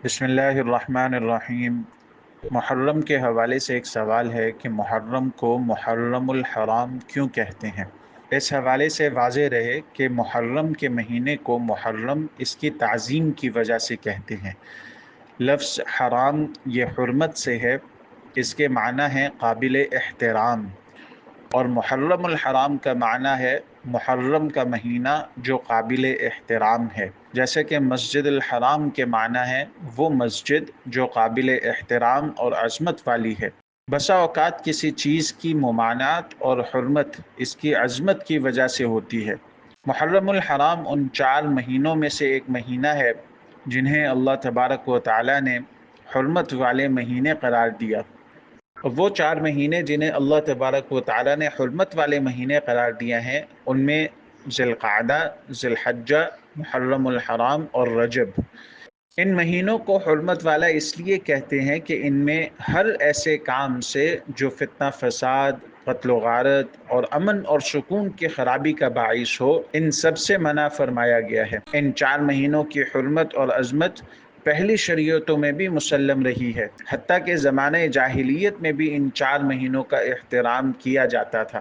بسم اللہ الرحمن الرحیم۔ محرم کے حوالے سے ایک سوال ہے کہ محرم کو محرم الحرام کیوں کہتے ہیں؟ اس حوالے سے واضح رہے کہ محرم کے مہینے کو محرم اس کی تعظیم کی وجہ سے کہتے ہیں۔ لفظ حرام یہ حرمت سے ہے، اس کے معنی ہے قابل احترام، اور محرم الحرام کا معنی ہے محرم کا مہینہ جو قابل احترام ہے، جیسے کہ مسجد الحرام کے معنی ہے وہ مسجد جو قابل احترام اور عظمت والی ہے۔ بسا اوقات کسی چیز کی ممانعت اور حرمت اس کی عظمت کی وجہ سے ہوتی ہے۔ محرم الحرام ان 4 مہینوں میں سے ایک مہینہ ہے جنہیں اللہ تبارک و تعالی نے حرمت والے مہینے قرار دیا۔ وہ 4 مہینے جنہیں اللہ تبارک و تعالی نے حرمت والے مہینے قرار دیا ہیں، ان میں ذی القعدہ، ذی الحجہ، محرم الحرام اور رجب۔ ان مہینوں کو حرمت والا اس لیے کہتے ہیں کہ ان میں ہر ایسے کام سے جو فتنہ فساد، قتل و غارت اور امن اور سکون کی خرابی کا باعث ہو، ان سب سے منع فرمایا گیا ہے۔ ان 4 مہینوں کی حرمت اور عظمت پہلی شریعتوں میں بھی مسلم رہی ہے، حتیٰ کہ زمانہ جاہلیت میں بھی ان 4 مہینوں کا احترام کیا جاتا تھا۔